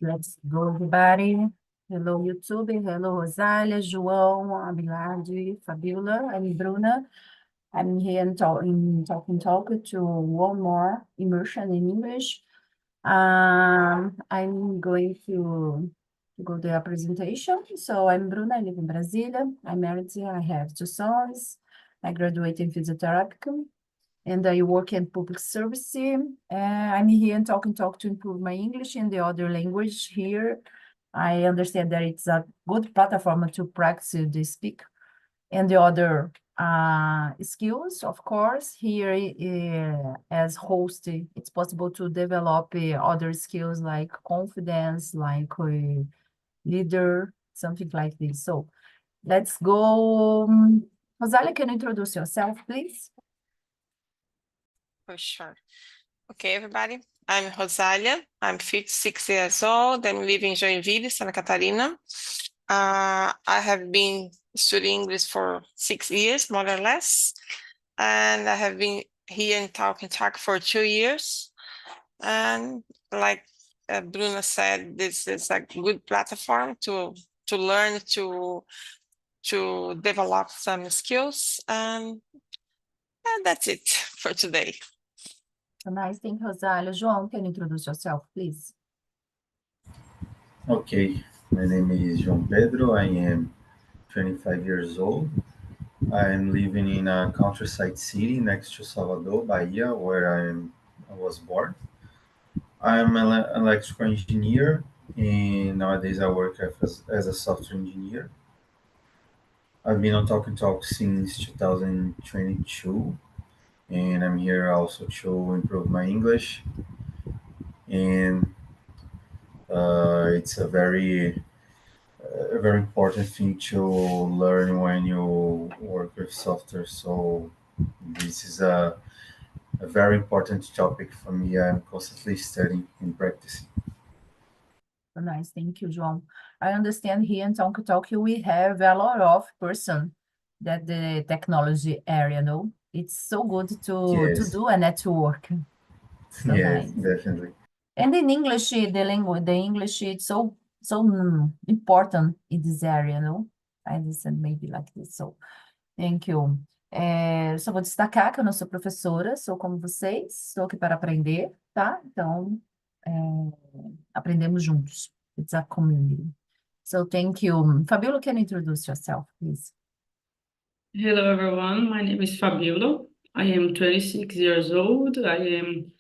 Let's go, everybody. Hello, YouTube. Hello, Rosália, João, Abilardi, Fabiola. I'm Bruna. I'm here in talk to one more immersion in English. I'm going to go to the presentation. So I'm Bruna. I live in Brasília. I'm married. I have two sons. I graduated in physiotherapy and I work in public service. I'm here and talk to improve my English and the other language here. I understand that it's a good platform to practice the speak and the other skills. Of course, here as host, it's possible to develop other skills like confidence, like leader, something like this. So let's go. Rosalia, can you introduce yourself, please? For sure. Okay, everybody. I'm Rosalia. I'm 56 years old. I'm living in Joinville, Santa Catarina. I have been studying English for 6 years, more or less. And I have been here in Talk and Talk for 2 years. And like Bruna said, this is a good platform to learn, to develop some skills. And that's it for today. Nice, thank you, Rosalia. João, can you introduce yourself, please? Okay, my name is João Pedro. I am 25 years old. I'm living in a countryside city next to Salvador, Bahia, where I was born. I'm an electrical engineer, and nowadays I work as a software engineer. I've been on Talk and Talk since 2022, and I'm here also to improve my English. And it's a very important thing to learn when you work with software. So this is a very important topic for me. I'm constantly studying and practicing. Nice, thank you, João. I understand here in Talk we have a lot of person that the technology area, no? It's so good to Yes, do a network. So yes, nice. definitely. And in English, the language, the English, it's so important in this area, no? I understand maybe like this, so thank you. Só vou destacar que eu não sou professora, sou como vocês, estou aqui para aprender, tá? Então, aprendemos juntos. It's a community. So thank you. Fabiola, can you introduce yourself, please? Hello, everyone. My name is Fabiola. I am 26 years old. I am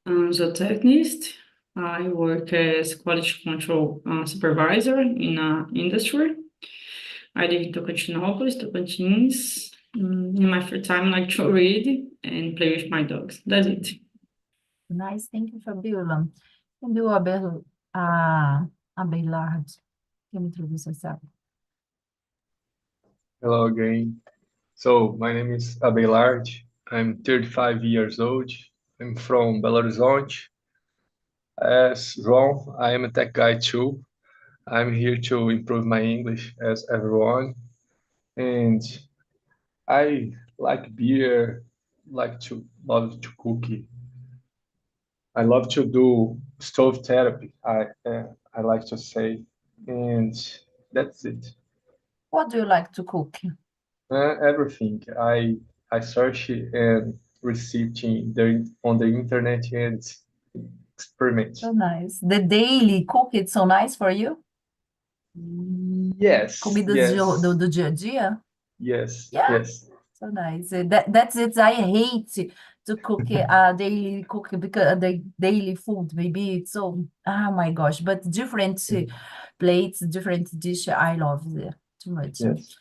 a zootechnist. I work as quality control supervisor in industry. I live in Tocantins. In my free time, I like to read and play with my dogs. That's it. Nice, thank you, Fabiola. And you, Abelard, can you introduce yourself? Hello again. So my name is Abelard. I'm 35 years old. I'm from Belo Horizonte. As João, I am a tech guy too. I'm here to improve my English as everyone. And I like beer, love to cook. I love to do stove therapy, I like to say. And that's it. What do you like to cook? Everything. I search and research on the internet and experiment. So nice. The daily cook, it's so nice for you? Yes, Comidas yes, do dia a dia? yes, Yeah. yes. So nice. That's it. I hate to cook daily cooking because the daily food maybe it's so oh my gosh, but different plates, different dish. I love too much. Yes.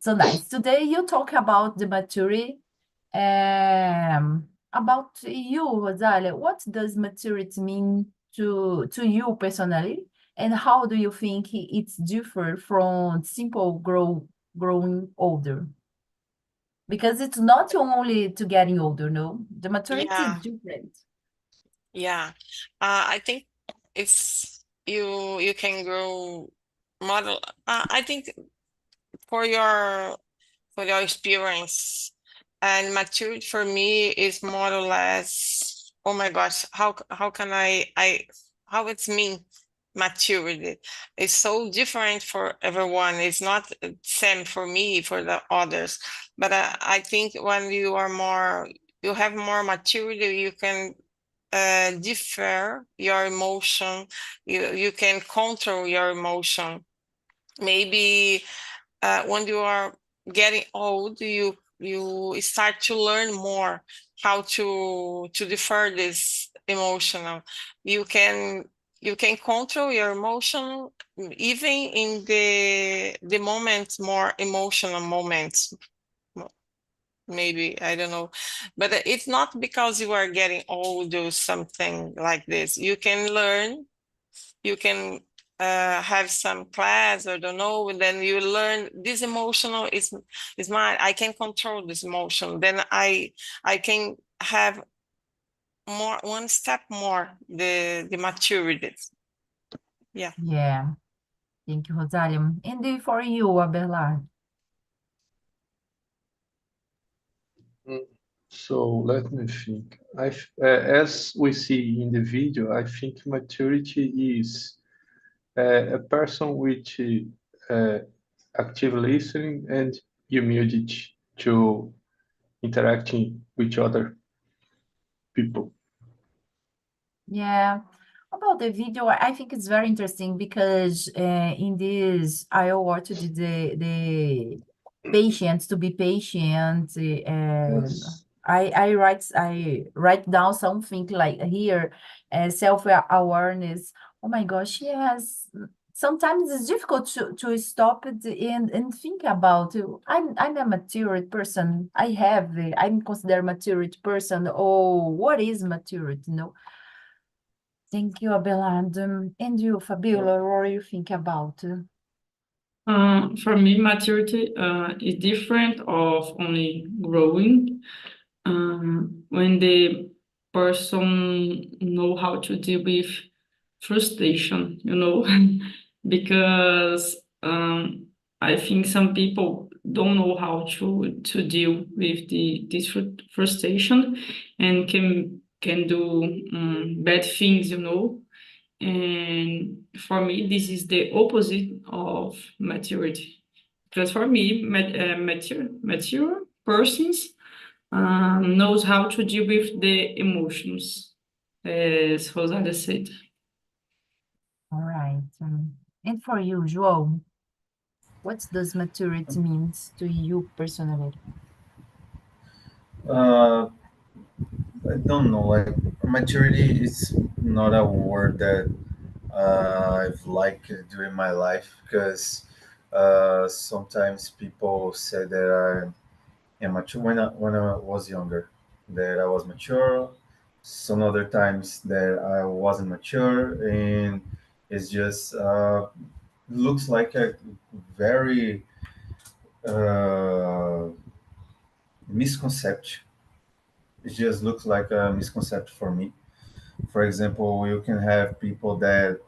So nice. Today you talk about the maturity. About you, Rosalia, what does maturity mean to you personally, and how do you think it's different from simple growing older? Because it's not only to getting older, no? The maturity is different. Yeah. I think it's you can grow model. I think for your experience and maturity for me is more or less, oh my gosh, how can I how it's mean maturity. It's so different for everyone. It's not the same for me, for the others. But I think when you have more maturity, you can defer your emotion. You can control your emotion. Maybe when you are getting old, you start to learn more how to defer this emotional. You can control your emotion even in the moments, more emotional moments. Maybe, I don't know, but it's not because you are getting old or something like this. You can learn, you can have some class, I don't know, and then you learn this emotional is mine. I can control this emotion. Then I can have more, one step more, the maturity. Yeah. Yeah. Thank you, Rosalia. And for you, Abelard? So let me think. As we see in the video, I think maturity is a person with active listening and humility to interacting with other people. Yeah. About the video, I think it's very interesting because in this, I awarded the patience to be patient. And Yes. I write down something like here, self-awareness. Oh my gosh, yes. Sometimes it's difficult to stop it and think about I'm a mature person. I'm considered mature person. Oh, what is maturity? Thank you, Abelard. And you, Fabiola, what do you think about? For me, maturity is different of only growing. When the person know how to deal with frustration, because I think some people don't know how to deal with this frustration and can do bad things, And for me, this is the opposite of maturity. Because for me, mature persons knows how to deal with the emotions, as Rosalia said. All right. And for you, João, what does maturity means to you personally? Uh, I don't know. Like maturity is not a word that I've liked during my life because sometimes people say that I am mature when I was younger, that I was mature. Some other times that I wasn't mature, and it's just looks like a very uh, misconception. It just looks like a misconception for me. For example, you can have people that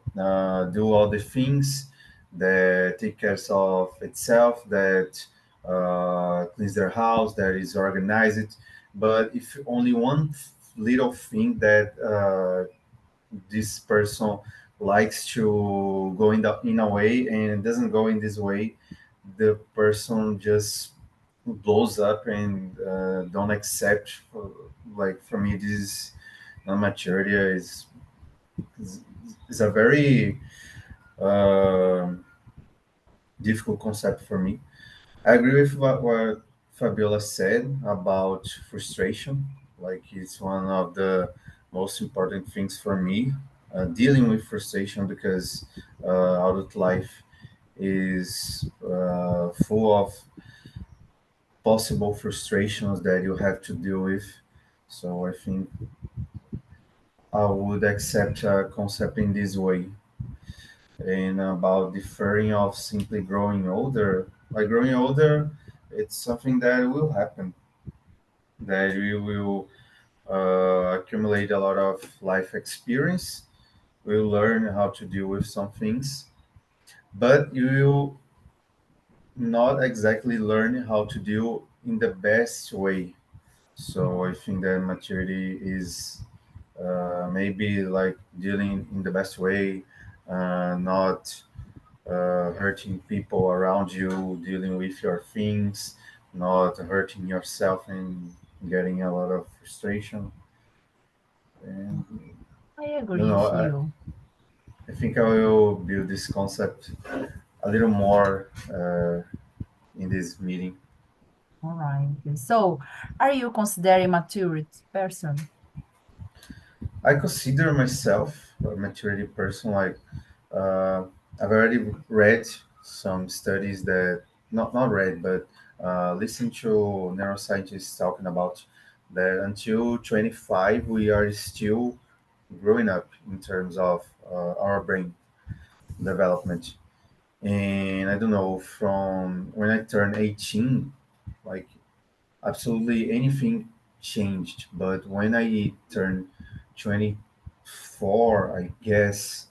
do all the things, that take care of itself, that cleans their house, that is organized. But if only one little thing that this person likes to go in a way and doesn't go in this way, the person just blows up and don't accept. Like for me, this maturity is, is a very difficult concept for me. I agree with what Fabiola said about frustration. Like it's one of the most important things for me, dealing with frustration because adult life is full of possible frustrations that you have to deal with. So I think I would accept a concept in this way. And about differing of simply growing older, by growing older, it's something that will happen, that you will accumulate a lot of life experience, will learn how to deal with some things, but you will not exactly learn how to deal in the best way. So I think that maturity is maybe like dealing in the best way, not hurting people around you, dealing with your things, not hurting yourself and getting a lot of frustration. And I I agree don't know, with you. I think I will build this concept a little more in this meeting. All right. So, are you considered a mature person? I consider myself a maturity person. Like I've already read some studies that not read, but listened to neuroscientists talking about that until 25 we are still growing up in terms of our brain development. And I don't know, from when I turned 18, like absolutely anything changed. But when I turned 24, I guess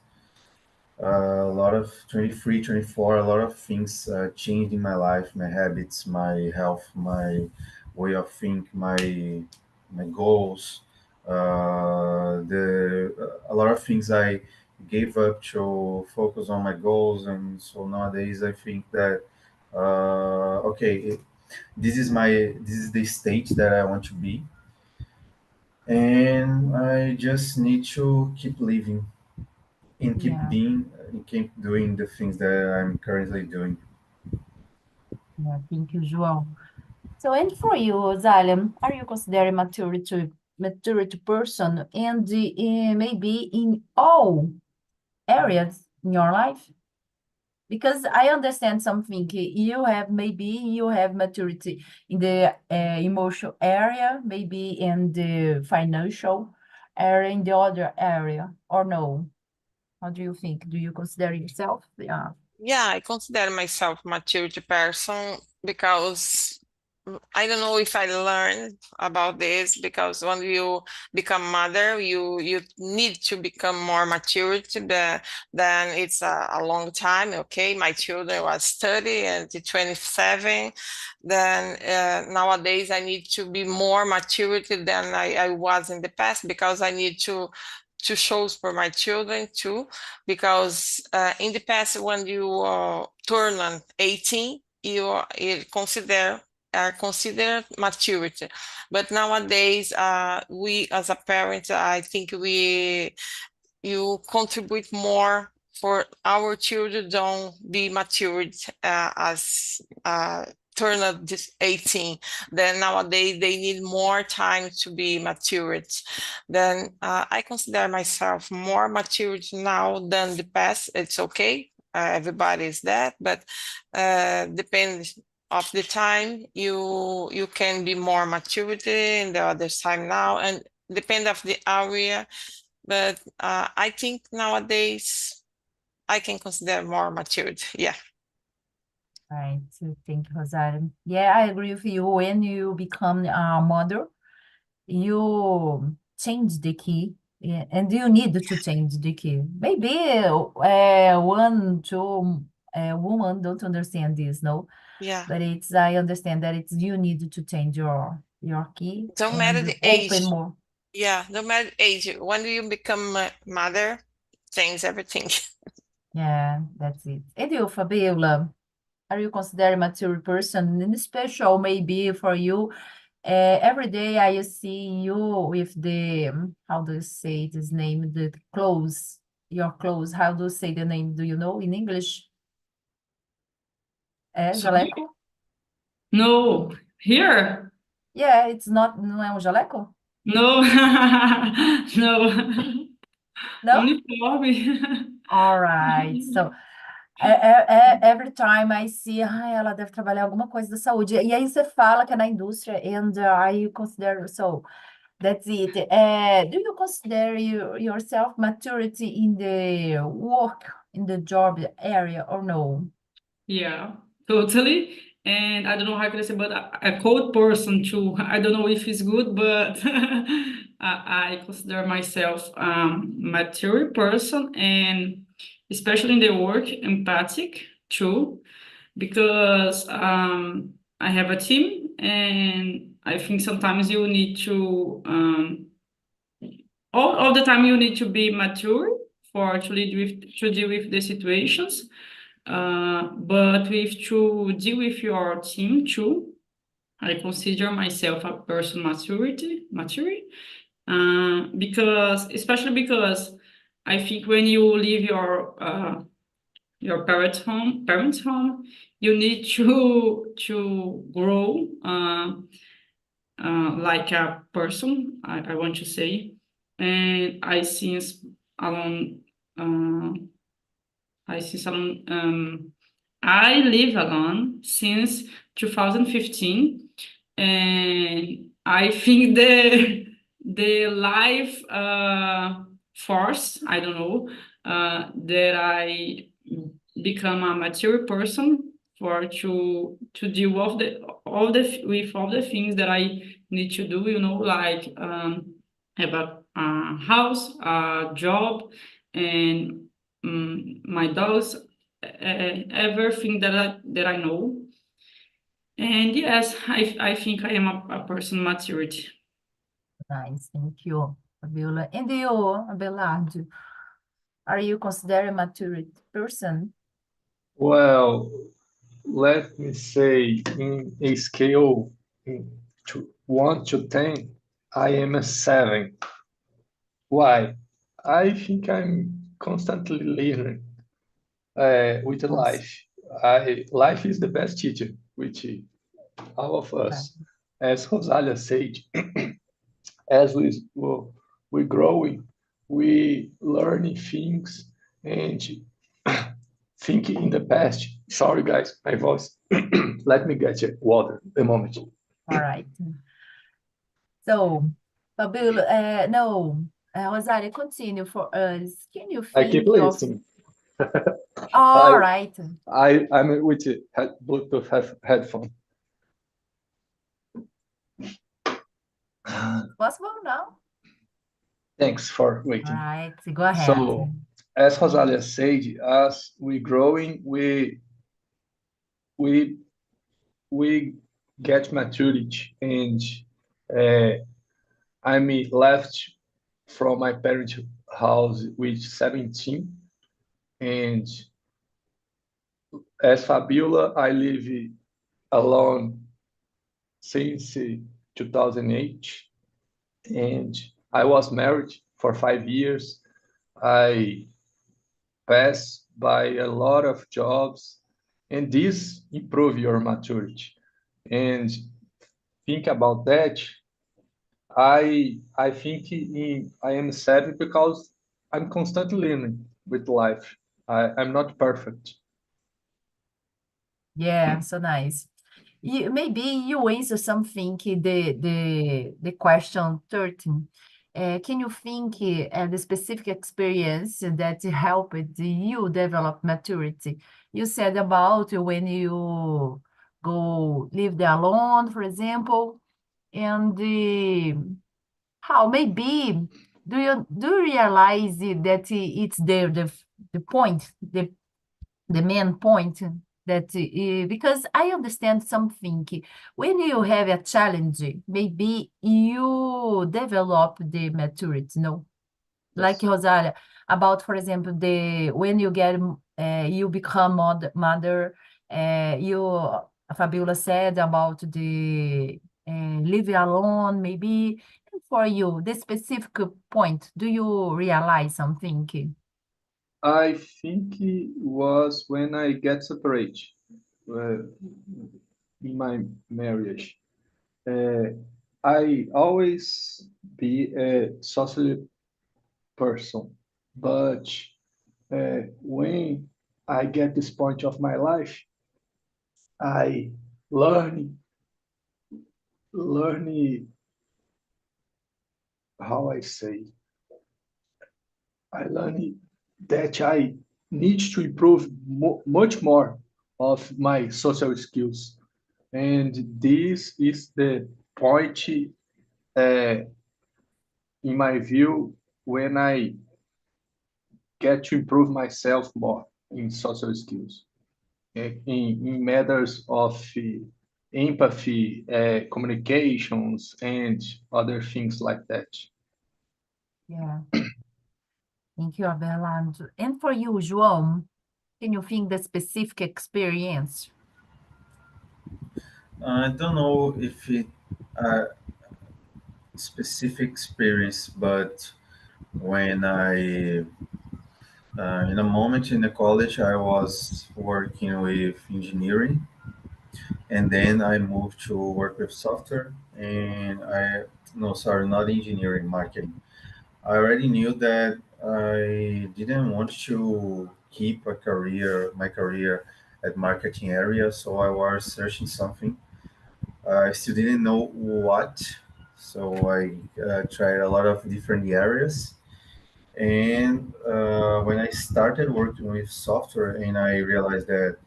a lot of 23, 24, a lot of things changed in my life, my habits, my health, my way of think, my goals. The a lot of things I gave up to focus on my goals, and so nowadays I think that okay, this is the state that I want to be, and I just need to keep living and keep Yeah, being and keep doing the things that I'm currently doing. yeah, thank you, João. So, and for you, Zaliam, are you considered a maturity person and maybe in all areas in your life? Because I understand something. You have maturity in the emotional area, maybe in the financial area, in the other area, or no? How do you think? Do you consider yourself? Yeah. Yeah, I consider myself maturity person because I don't know if I learned about this because when you become mother, you need to become more mature than it's a long time. Okay, my children was 30 and 27. Then nowadays I need to be more mature than I was in the past because I need to show for my children too because in the past when you turn on 18 you are considered maturity, but nowadays we as a parent I think we you contribute more for our children don't be matured as turn of this 18. Then nowadays they need more time to be matured. Then I consider myself more matured now than the past. It's okay. Everybody is that, but depends of the time you can be more maturity in the other time now and depend of the area, but I think nowadays I can consider more matured. Yeah. Right. So thank you, Rosario. Yeah, I agree with you. When you become a mother, you change the key, and you need to change the key. Maybe one, two women don't understand this, no? Yeah. But it's I understand that it's you need to change your key Don't matter and the open age. more. Yeah, no matter age. When you become a mother, change everything. Yeah, that's it. And you, Fabiola, are you considered a mature person? And special maybe for you. Every day I see you with the how do you say this name? The clothes, your clothes. How do you say the name? Do you know in English? Sorry? Jaleco? No, here? Yeah, it's not, não é um jaleco? No, no. No? Uniforme. All right. So every time I see, ela deve trabalhar alguma coisa da saúde. E aí você fala que é na indústria, and I consider so. That's it. Do you consider yourself maturity in the work, in the job area, or no? Yeah, totally. And I don't know how can I say, but a cold person too. I don't know if it's good, but I consider myself mature person and especially in the work, empathic too, because I have a team and I think sometimes you need to all the time you need to be mature for to deal with the situations, but to deal with your team too. I consider myself a person mature, especially because I think when you leave your parents' home, you need to grow like a person. I want to say, and alone. I live alone since 2015, and I think the life force, I don't know, that I become a mature person for to deal with all the things that I need to do, like have a house, a job, and my dogs, everything that I know. And yes, I think I am a person maturity. Nice, thank you, Fabiola. And you, Abelardo, are you considered a mature person? Well, let me say in a scale to 1 to 10, I am a 7. Why? I think I'm constantly learning with Yes. life. Life is the best teacher, which all of us, as Rosalia said, as we growing, we learning things and think in the past. Sorry, guys, my voice. Let me get you water a moment. All right. So, Fabiola, no, Rosario, continue for us. Can you I keep think of... listening. All right. I'm with Bluetooth headphone. Possible now? Thanks for All waiting. right, go ahead. So, as Rosalia said, as we growing, we get maturity, and I'm left from my parents' house with 17, and as Fabiola, I live alone since 2008, and I was married for 5 years. I passed by a lot of jobs, and this improve your maturity. And think about that. I think I am 7 because I'm constantly learning with life. I'm not perfect. Yeah, so nice. Maybe you answer something, the question 13. Can you think the specific experience that helped you develop maturity? You said about when you go live there alone, for example, and how maybe do you realize that it's the point, the main point that because I understand something when you have a challenge, maybe you develop the maturity, no? Like Yes. Rosalia, about, for example, the when you get you become mother, you Fabiola said about the living alone, maybe for you, the specific point, do you realize something? I think it was when I get separated uh, in my marriage. Uh, I always be a social person, but when I get this point of my life, I learn learn how I say I learn that I need to improve much more of my social skills, and this is the point uh, in my view when I get to improve myself more in social skills, in matters of empathy, communications, and other things like that. Yeah. Thank you, Abelardo. And for you, João, can you think the specific experience? I don't know if it a specific experience, but when in a moment in the college, I was working with engineering, and then I moved to work with software, and no, sorry, not engineering, marketing. I already knew that I didn't want to keep my career at marketing area, so I was searching something. I still didn't know what, so I tried a lot of different areas. And when I started working with software, and I realized that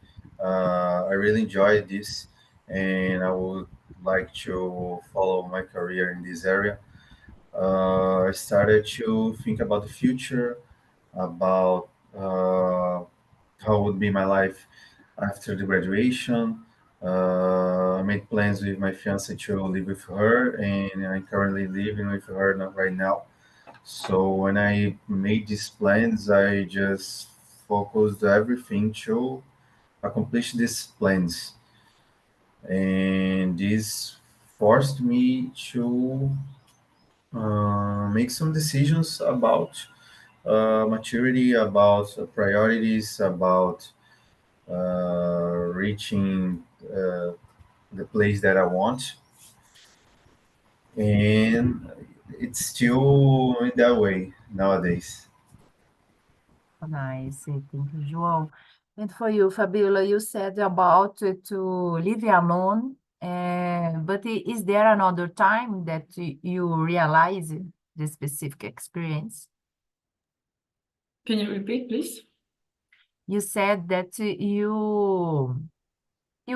I really enjoyed this, and I would like to follow my career in this area. I started to think about the future, about how would be my life after the graduation. I made plans with my fiance to live with her, and I'm currently living with her right now. So when I made these plans, I just focused everything to accomplish these plans, and this forced me to make some decisions about maturity, about priorities, about reaching the place that I want, and it's still in that way nowadays. Nice. Thank you, João. And for you, Fabiola, you said about to live alone, but is there another time that you realize the specific experience? Can you repeat, please? You said that you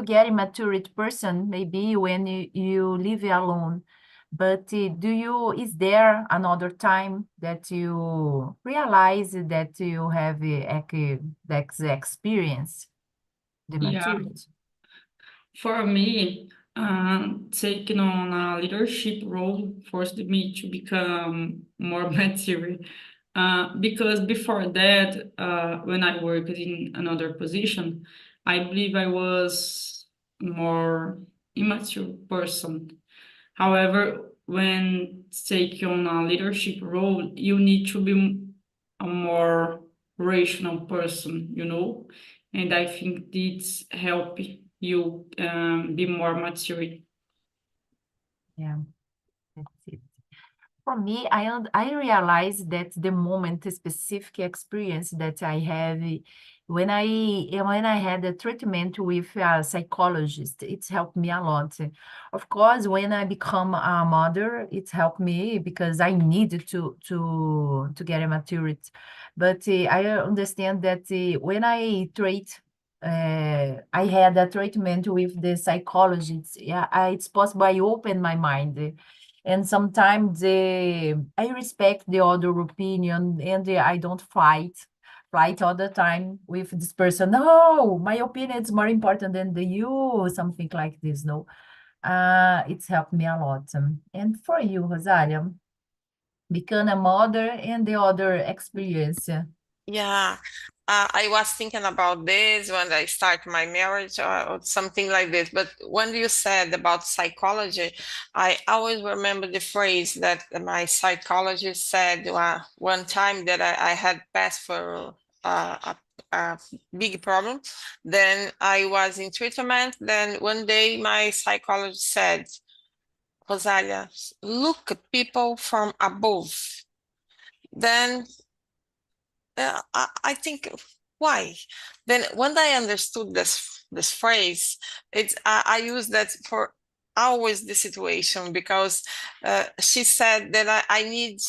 get a matured person maybe when you live alone, but is there another time that you realize that you have that experience, the Yeah. maturity? For me, taking on a leadership role forced me to become more mature. Because before that, when I worked in another position, I believe I was more immature person. However, when taking on a leadership role, you need to be a more rational person, and I think this help you be more mature. Yeah, that's it. For me, I realize that the moment, the specific experience that I have when I had a treatment with a psychologist, it's helped me a lot. Of course, when I become a mother, it's helped me because I needed to get a maturity. But I understand that when I had a treatment with the psychologist. Yeah, it's possible I open my mind, and sometimes I respect the other opinion, and I don't fight all the time with this person. No, my opinion is more important than the you, something like this. No, it's helped me a lot. And for you, Rosalia, become a mother and the other experience. Yeah, I was thinking about this when I start my marriage or something like this. But when you said about psychology, I always remember the phrase that my psychologist said one time that I had passed for a big problem. Then I was in treatment. Then one day my psychologist said, Rosalia, look at people from above. Then I think why? Then when I understood this phrase, I use that for always the situation because she said that I need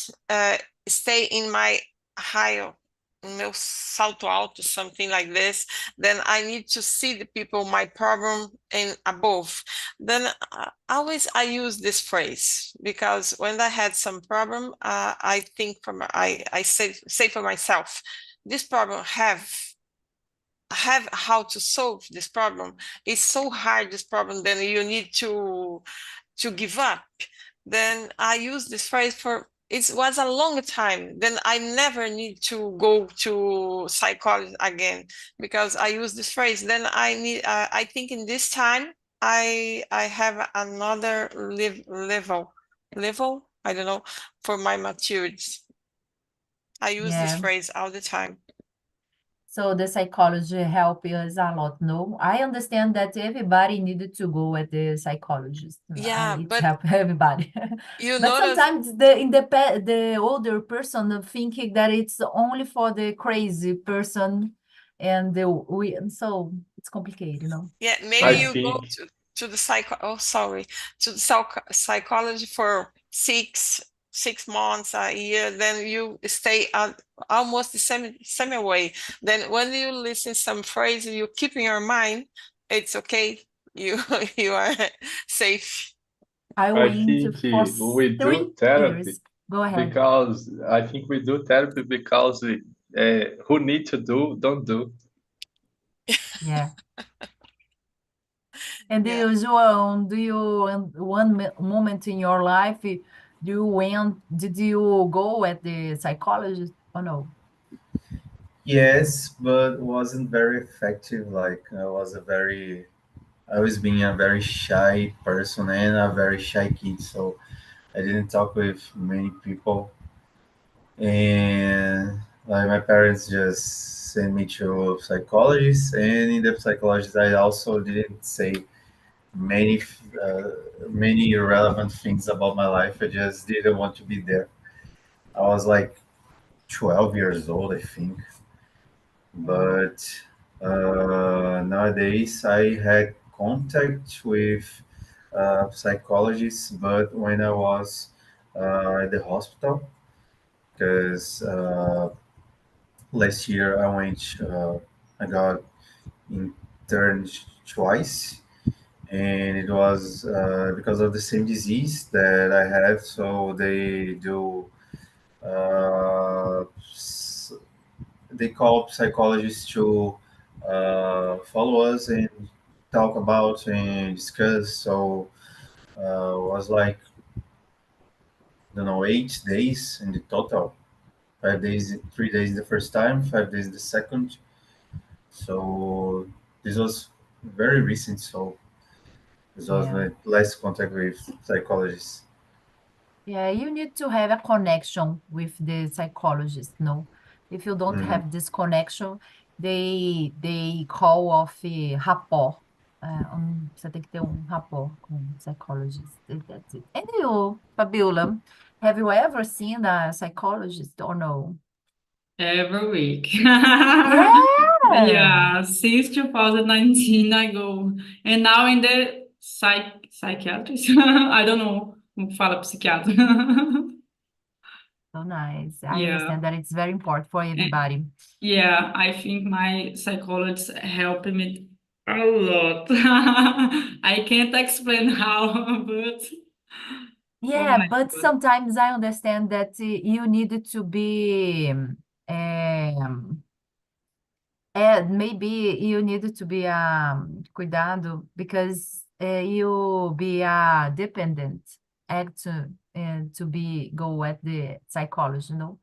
stay in my higher, meu salto alto, something like this. Then I need to see the people, my problem, and above. Then always I use this phrase because when I had some problem, I think I say for myself, this problem have how to solve this problem. It's so hard, this problem, then you need to give up. Then I use this phrase for it was a long time. Then I never need to go to psychology again because I use this phrase. Then I think in this time I have another level, I don't know, for my maturity. I use this Yeah. phrase all the time. So the psychology help us a lot, no? I understand that everybody needed to go at the psychologist. Yeah, It but help everybody. you But notice, sometimes the older person thinking that it's only for the crazy person, and so it's complicated, you know? yeah, maybe I you go think to the psychology for six months, a year, then you stay almost the same way. Then when you listen some phrase, you keep in your mind, it's okay. You you are safe. I I went think for we do 3 years. therapy Go ahead. because I think we do therapy because who need to do don't do. Yeah. And the Yeah. usual, do you moment in your life, did you go at the psychologist or no? Yes, but wasn't very effective. Like I was being a very shy person and a very shy kid, so I didn't talk with many people. And like my parents just sent me to psychologists, and in the psychologist, I also didn't say many uh, many relevant things about my life. I just didn't want to be there. I was like 12 years old, I think. Yeah. But nowadays, I had contact with psychologists, but when I was at the hospital, because last year I got interned twice, and it was because of the same disease that I have. So they do. Uh, s- they call psychologists to follow us and talk about and discuss. So was like I don't know 8 days in the total. 5 days, 3 days the first time, 5 days the second. So this was very recent. So this was Yeah. my last contact with psychologists. Yeah, you need to have a connection with the psychologist, no? If you don't Mhm. have this connection, they call of rapport. Você tem que ter rapport com o psychologist. That's it. And you, Fabiola, have you ever seen a psychologist or no? Every week. Yeah. Yeah, since 2019 I go. And now in the psychiatrist. I don't know como fala psiquiatra. So nice. I Yeah. understand that it's very important for everybody. Yeah, I think my psychologist helped me a lot. I can't explain how, but oh Yeah, my but God. sometimes I understand that you need to be maybe you need to be cuidado because you be dependent act to be go at the psychology, no?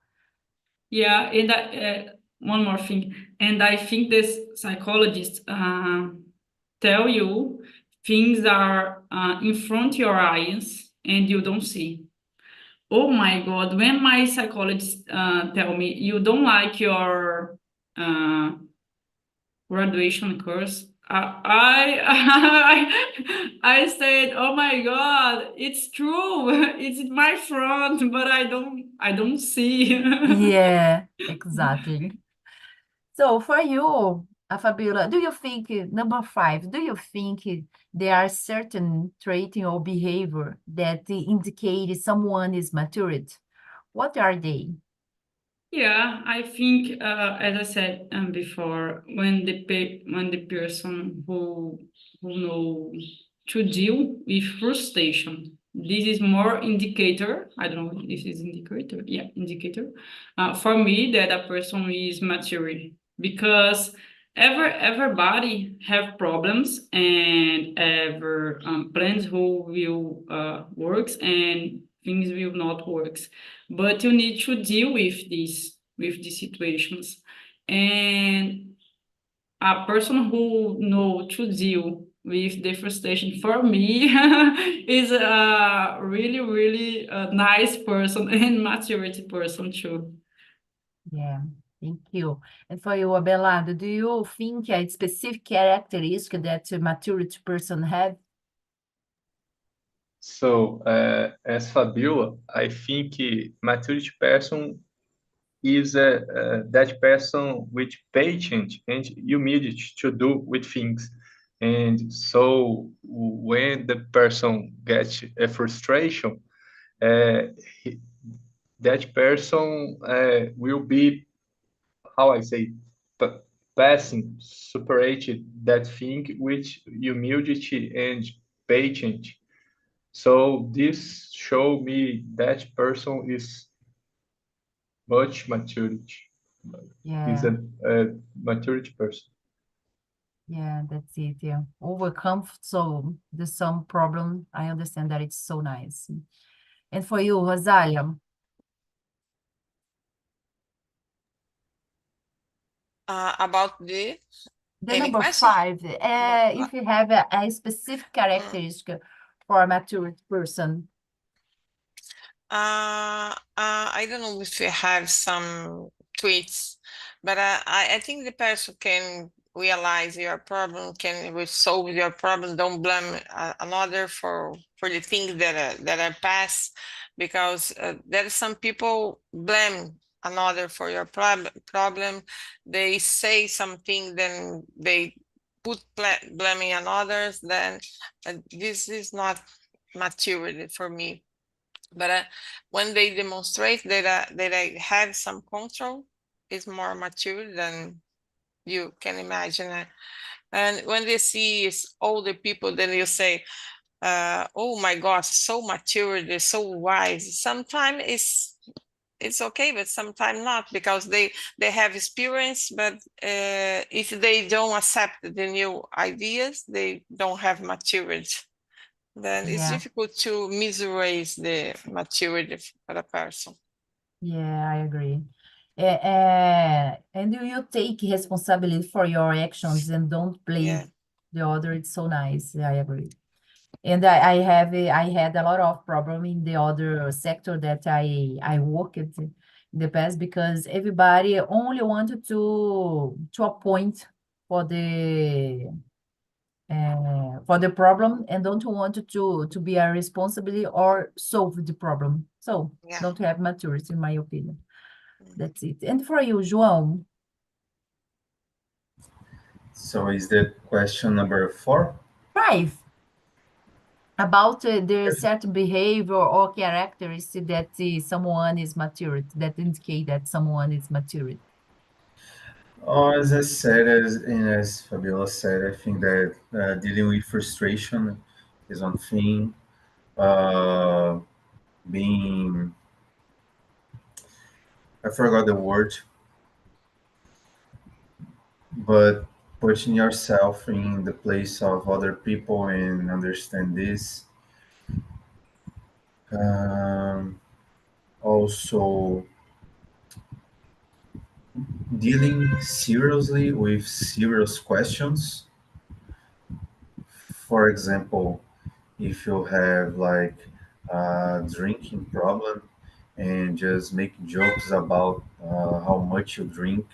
Yeah, and one more thing, and I think this psychologists tell you things are in front of your eyes and you don't see. Oh my God, when my psychologist tell me you don't like your uh, graduation course, I said, "Oh my God, it's true. It's in my front, but I don't see." Yeah, exactly. So for you, Fabiola, do you think, number 5, do you think there are certain trait or behavior that indicate someone is matured? What are they? Yeah, I think, as I said before, when the person who know to deal with frustration, this is more indicator. I don't know if this is indicator. Yeah, indicator. For me, that a person is mature because everybody have problems and ever plans who will works and things will not works. but you need to deal with these situations. And a person who know to deal with the frustration for me is a really, really nice person and maturity person too. Yeah, thank you. And for you, Abelardo, do you think a specific characteristic that a maturity person have? So, as Fabiola, I think maturity person is that person with patience and humility to do with things. And so when the person gets a frustration, uh, he- that person will be, how I say, p- passing, separated that thing with humility and patience. So this show me that person is much maturity. Is Yeah, a maturity person. yeah, that's it. Yeah, overcome so the some problem. I understand that it's so nice. And for you, Rosalia, About the the any number question? 5, if you have a specific characteristic for a mature person. I don't know if you have some tweets, but I think the person can realize your problem, can resolve your problem. Don't blame another for the things that are past, because there are some people blame another for your problem. They say something, then they put blaming on others. Then this is not maturity for me. But when they demonstrate that I have some control, it's more mature than you can imagine. And when they see it's older people, then you say, "Oh my gosh, so mature, they're so wise." Sometimes it's okay, but sometimes not, because they have experience. But if they don't accept the new ideas, they don't have maturity. Then it's Yeah, difficult to measure the maturity for a person. yeah, I agree. And do you take responsibility for your actions and don't Yeah, blame the other? It's so nice. I agree. And I had a lot of problem in the other sector that I worked in the past, because everybody only wanted to appoint for for the problem, and don't want to be a responsibility or solve the problem. So yeah. don't have maturity, in my opinion. That's it. And for you, João, So is that question number 4? 5, about the certain behavior or characteristic that someone is mature, that indicate that someone is mature. As I said, and as Fabiola said, I think that dealing with frustration is one thing. Uh, being, I forgot the word, but putting yourself in the place of other people and understand this. Um, Also, dealing seriously with serious questions. For example, if you have like a drinking problem and just make jokes about how much you drink,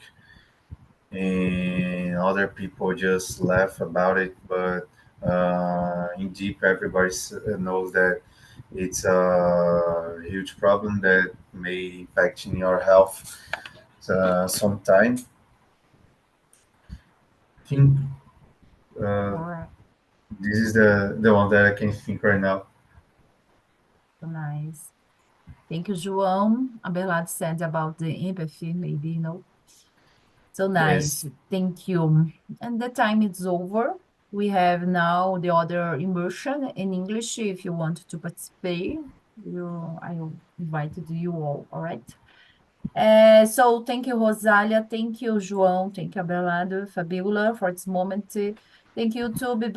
and other people just laugh about it, but in deep, everybody knows that it's a huge problem that may impact in your health sometime. I think uh, All right. this is the one that I can think right now. So nice. Thank you, João. Abelardo said about the empathy, maybe, So nice. Yes, Thank you. And the time is over. We have now the other immersion in English. If you want to participate, I invited you all right? So thank you, Rosália. Thank you, João. Thank you, Abelardo, Fabiola, for this moment. Thank you, too. Bye-bye.